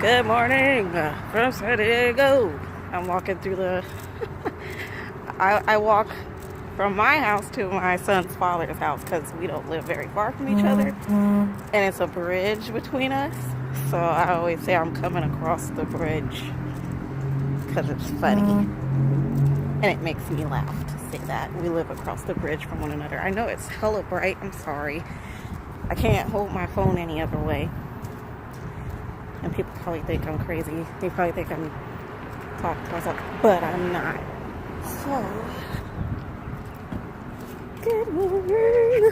Good morning from San Diego. I'm walking through the I walk from my house to my son's father's house because we don't live very far from each other, and it's a bridge between us, so I always say I'm coming across the bridge because it's funny and it makes me laugh to say that we live across the bridge from one another. I know it's hella bright, I'm sorry, I can't hold my phone any other way. And people probably think I'm crazy. They probably think I'm talking to myself, but I'm not. So, good morning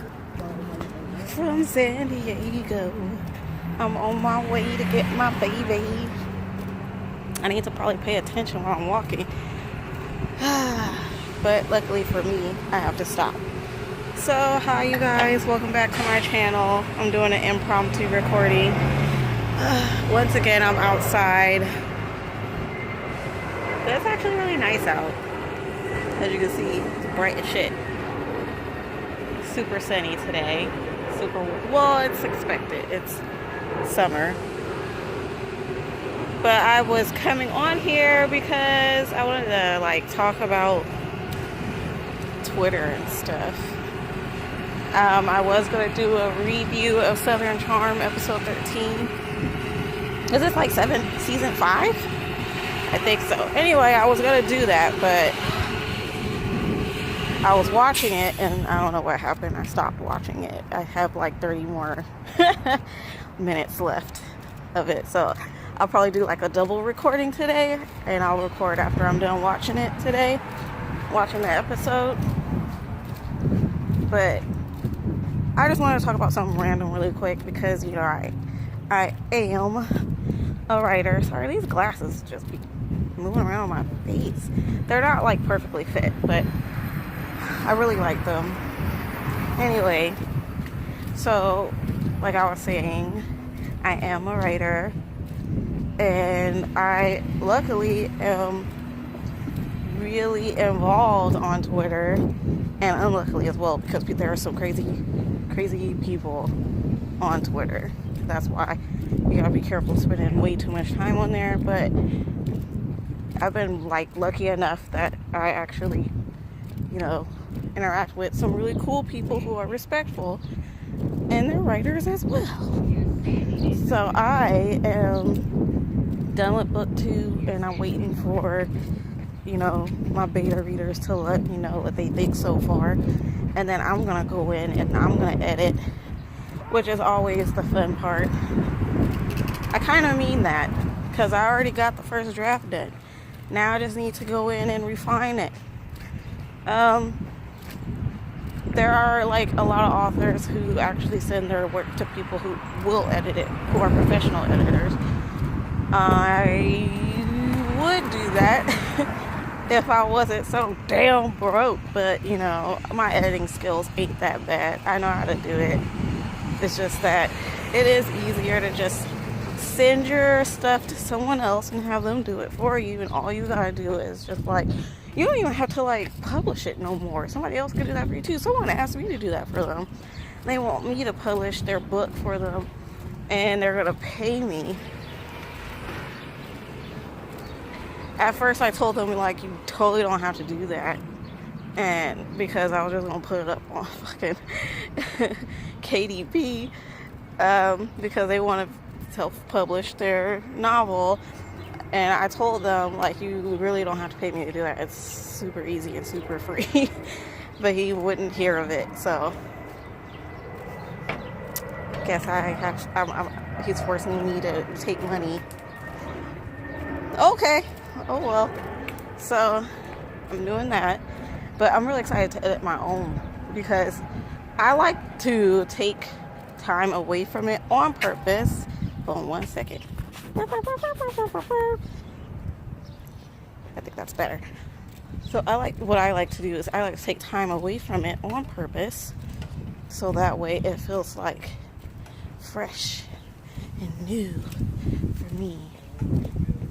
from San Diego. I'm on my way to get my baby. I need to probably pay attention while I'm walking. But luckily for me, I have to stop. So, hi you guys. Welcome back to my channel. I'm doing an impromptu recording. Once again, I'm outside. But it's actually really nice out. As you can see, it's bright as shit. Super sunny today. Well, it's expected. It's summer. But I was coming on here because I wanted to talk about Twitter and stuff. I was going to do a review of Southern Charm episode 13. Is this like season 5? I think so. Anyway, I was going to do that, but I was watching it and I don't know what happened. I stopped watching it. I have like 30 more minutes left of it. So I'll probably do like a double recording today, and I'll record after I'm done watching it today, watching the episode. But I just wanted to talk about something random really quick because, you know, I am a writer. Sorry, these glasses just be moving around my face. They're not like perfectly fit, but I really like them. Anyway, so like I was saying, I am a writer, and I luckily am really involved on Twitter, and unluckily as well, because there are some crazy people on Twitter. That's why you gotta be careful spending way too much time on there. But I've been like lucky enough that I actually, you know, interact with some really cool people who are respectful, and they're writers as well. So I am done with book 2, and I'm waiting for, you know, my beta readers to let me know what they think so far, and then I'm gonna go in and I'm gonna edit, which is always the fun part. I kind of mean that because I already got the first draft done. Now I just need to go in and refine it. There are like a lot of authors who actually send their work to people who will edit it, who are professional editors. I would do that if I wasn't so damn broke, but you know, my editing skills ain't that bad. I know how to do it. It's just that it is easier to just send your stuff to someone else and have them do it for you, and all you gotta do is just like, you don't even have to like publish it no more. Somebody else can do that for you too. Someone asked me to do that for them. They want me to publish their book for them, and they're gonna pay me. At first I told them like, you totally don't have to do that, and because I was just gonna put it up on fucking KDP, because they want to self-publish their novel, and I told them like, you really don't have to pay me to do that. It's super easy and super free. But he wouldn't hear of it, so I guess he's forcing me to take money. Okay, oh well. So I'm doing that, but I'm really excited to edit my own because I like to take time away from it on purpose. Hold on 1 second. I think that's better. So what I like to do is I like to take time away from it on purpose, so that way it feels like fresh and new for me,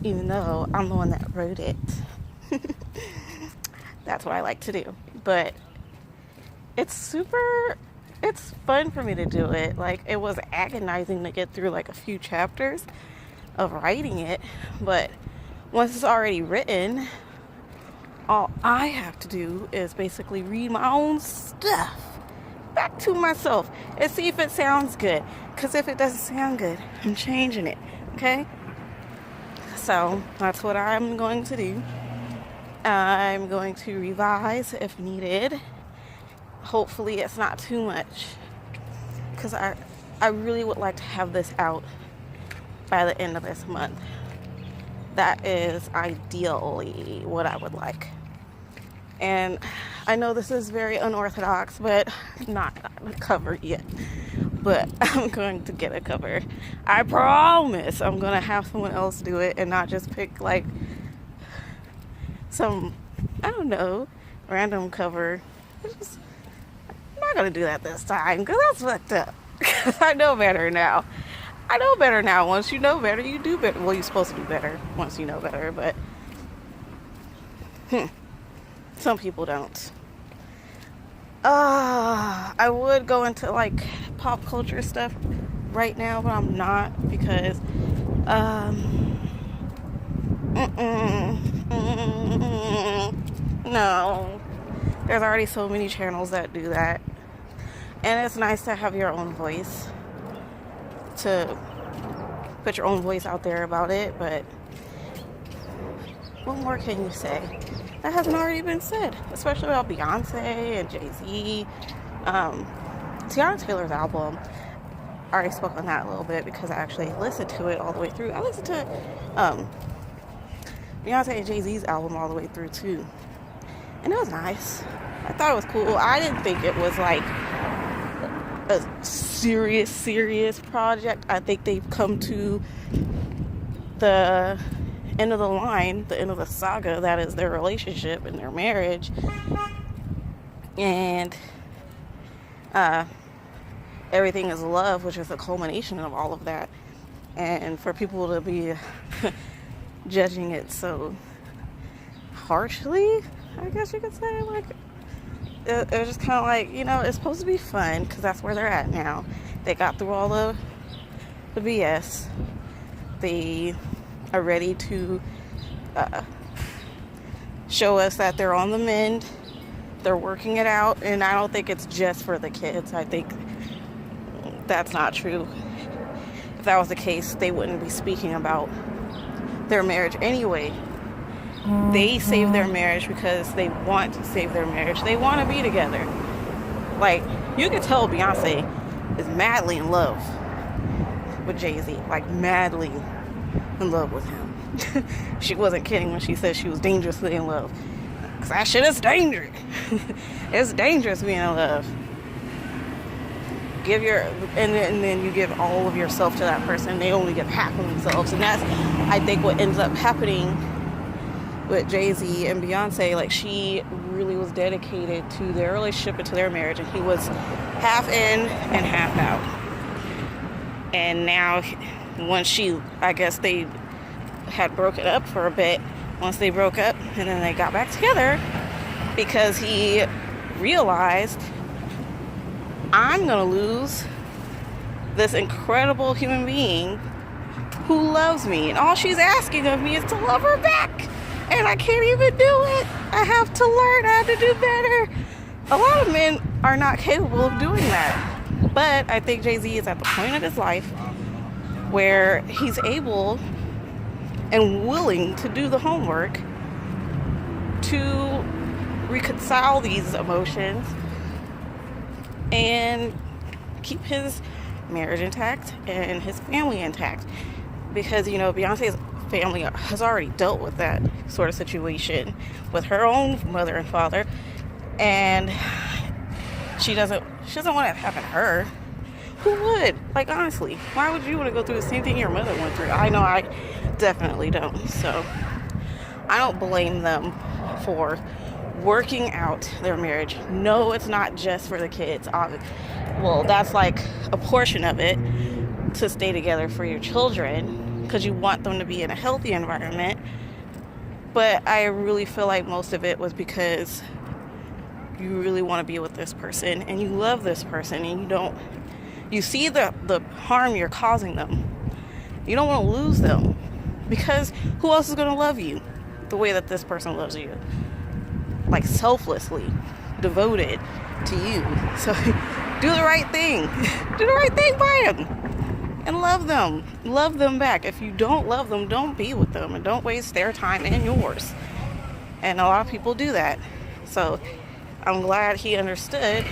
even though I'm the one that wrote it. That's what I like to do. But it's fun for me to do it. Like, it was agonizing to get through like a few chapters. of writing it. But once it's already written, all I have to do is basically read my own stuff back to myself and see if it sounds good. Because if it doesn't sound good, I'm changing it. Okay? So that's what I'm going to do. I'm going to revise if needed. Hopefully it's not too much. Because I really would like to have this out by the end of this month. That is ideally what I would like. And I know this is very unorthodox, but not a cover yet. But I'm going to get a cover. I promise I'm going to have someone else do it and not just pick like some, I don't know, random cover. I'm not going to do that this time because that's fucked up. I know better now. Once you know better, you do better. Well, you're supposed to do better once you know better, but some people don't. I would go into like pop culture stuff right now, but I'm not because no. There's already so many channels that do that. And it's nice to have your own voice, to put your own voice out there about it, but what more can you say that hasn't already been said? Especially about Beyonce and Jay-Z. Tiana Taylor's album, I already spoke on that a little bit because I actually listened to it all the way through. I listened to Beyonce and Jay-Z's album all the way through too. And it was nice. I thought it was cool. I didn't think it was like a serious project. I think they've come to the end of the line, the end of the saga that is their relationship and their marriage. And everything is love, which is the culmination of all of that. And for people to be judging it so harshly, I guess you could say, like, it was just kind of like, you know, it's supposed to be fun because that's where they're at now. They got through all the BS. They are ready to show us that they're on the mend. They're working it out, and I don't think it's just for the kids. I think that's not true. If that was the case, they wouldn't be speaking about their marriage anyway. They save their marriage because they want to save their marriage. They want to be together. Like, you can tell Beyonce is madly in love with Jay-Z. Like, madly in love with him. She wasn't kidding when she said she was dangerously in love. Because that shit is dangerous. It's dangerous being in love. And then you give all of yourself to that person. They only give half of themselves. And that's, I think, what ends up happening with Jay-Z and Beyonce. Like, she really was dedicated to their relationship and to their marriage, and he was half in and half out. And now, I guess they had broken up for a bit. Once they broke up, and then they got back together because he realized, I'm gonna lose this incredible human being who loves me, and all she's asking of me is to love her back. And I can't even do it. I have to learn how to do better. A lot of men are not capable of doing that. But I think Jay-Z is at the point of his life where he's able and willing to do the homework to reconcile these emotions and keep his marriage intact and his family intact. Because, you know, Beyonce's family has already dealt with that sort of situation with her own mother and father, and she doesn't want it to happen to her. Who would? Like, honestly, why would you want to go through the same thing your mother went through? I know I definitely don't. So I don't blame them for working out their marriage. No, it's not just for the kids. Well, that's like a portion of it, to stay together for your children, because you want them to be in a healthy environment. But I really feel like most of it was because you really want to be with this person and you love this person, and you see the harm you're causing them. You don't want to lose them, because who else is going to love you the way that this person loves you? Like, selflessly devoted to you. So do the right thing. Do the right thing by them and love them. Love them back. If you don't love them, don't be with them, and don't waste their time and yours. And a lot of people do that. So I'm glad he understood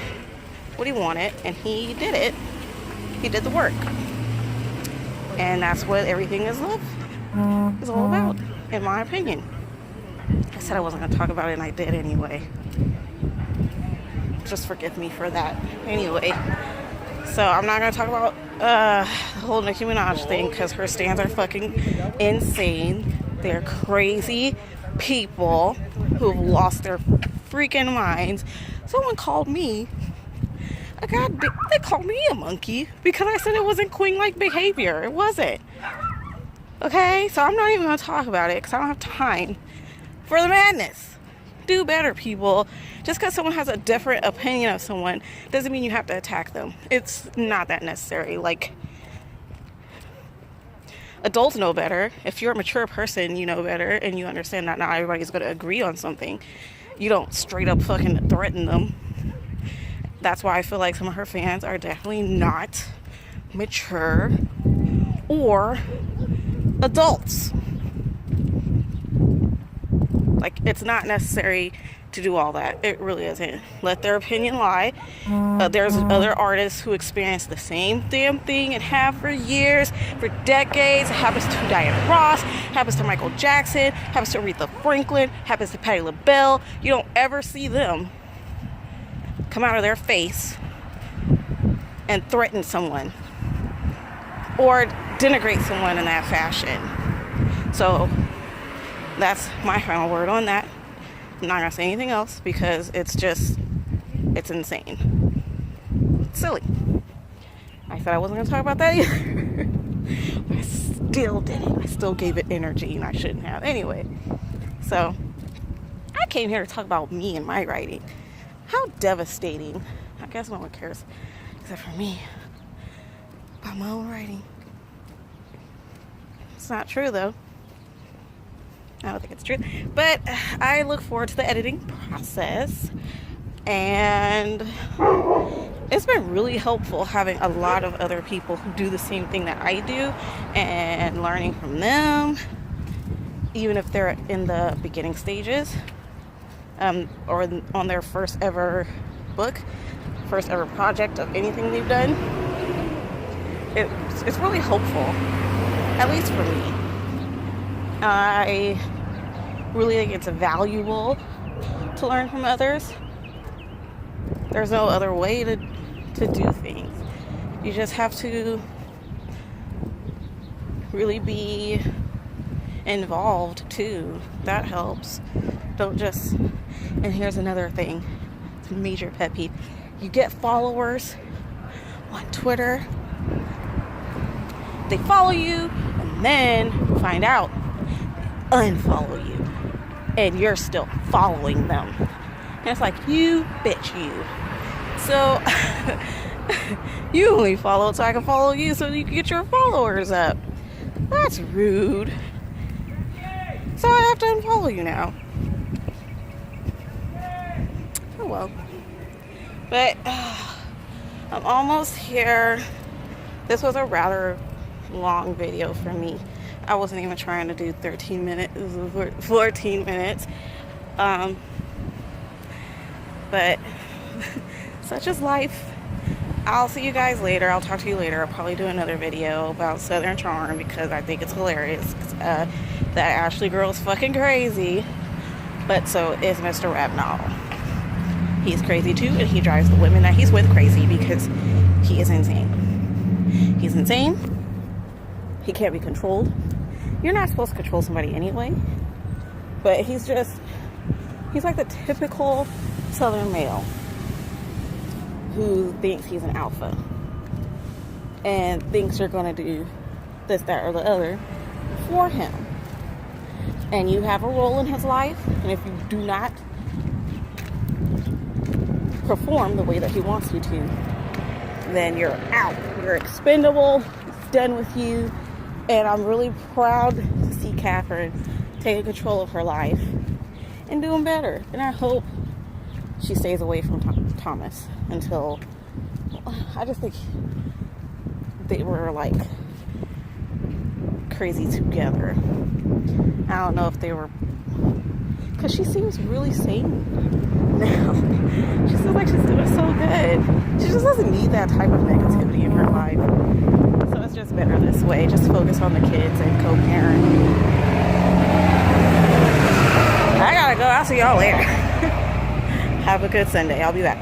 what he wanted, and he did it. He did the work. And that's what everything is love is all about, in my opinion. I said I wasn't going to talk about it, and I did anyway. Just forgive me for that. Anyway, so I'm not going to talk about the whole Nicki Minaj thing, because her stands are fucking insane. They're crazy people who have lost their freaking minds. Someone called me they called me a monkey because I said it wasn't queen-like behavior. It wasn't. Okay, so I'm not even going to talk about it because I don't have time for the madness. Do better, people. Just because someone has a different opinion of someone doesn't mean you have to attack them. It's not that necessary. Like, adults know better. If you're a mature person, you know better, and you understand that not everybody's going to agree on something. You don't straight up fucking threaten them. That's why I feel like some of her fans are definitely not mature or adults. Like, it's not necessary to do all that. It really isn't. Let their opinion lie. There's other artists who experience the same damn thing and have for years, for decades. It happens to Diana Ross, happens to Michael Jackson, happens to Aretha Franklin, happens to Patti LaBelle. You don't ever see them come out of their face and threaten someone or denigrate someone in that fashion. So that's my final word on that. I'm not gonna say anything else because it's insane. It's silly. I said I wasn't gonna talk about that either. I still did it. I still gave it energy, and I shouldn't have. Anyway, so I came here to talk about me and my writing. How devastating. I guess no one cares except for me about my own writing. It's not true, though. I don't think it's true. But I look forward to the editing process. And it's been really helpful having a lot of other people who do the same thing that I do and learning from them, even if they're in the beginning stages. Or on their first ever book, first ever project of anything they've done. It's really helpful, at least for me. I really think it's valuable to learn from others. There's no other way to do things. You just have to really be involved too. That helps. Don't just... And here's another thing. It's a major pet peeve. You get followers on Twitter. They follow you and then find out they unfollow you. And you're still following them. And it's like, you bitch, you. So you only followed so I can follow you so you can get your followers up. That's rude. So I have to unfollow you now. Oh well. But I'm almost here. This was a rather long video for me. I wasn't even trying to do 13 minutes. It was 14 minutes. But such is life. I'll see you guys later. I'll talk to you later. I'll probably do another video about Southern Charm because I think it's hilarious. That Ashley girl is fucking crazy. But so is Mr. Rabnall. He's crazy too, and he drives the women that he's with crazy because he is insane. He's insane. He can't be controlled. You're not supposed to control somebody anyway. But he's like the typical Southern male who thinks he's an alpha and thinks you're going to do this, that, or the other for him. And you have a role in his life, and if you do not perform the way that he wants you to, then you're out. You're expendable. He's done with you. And I'm really proud to see Catherine taking control of her life and doing better. And I hope she stays away from Thomas until, I just think they were like crazy together. I don't know if they were, because she seems really sane now. She seems like she's doing so good. She just doesn't need that type of negativity in her life. So it's just better this way. Just focus on the kids and co-parent. I gotta go. I'll see y'all later. Have a good Sunday. I'll be back.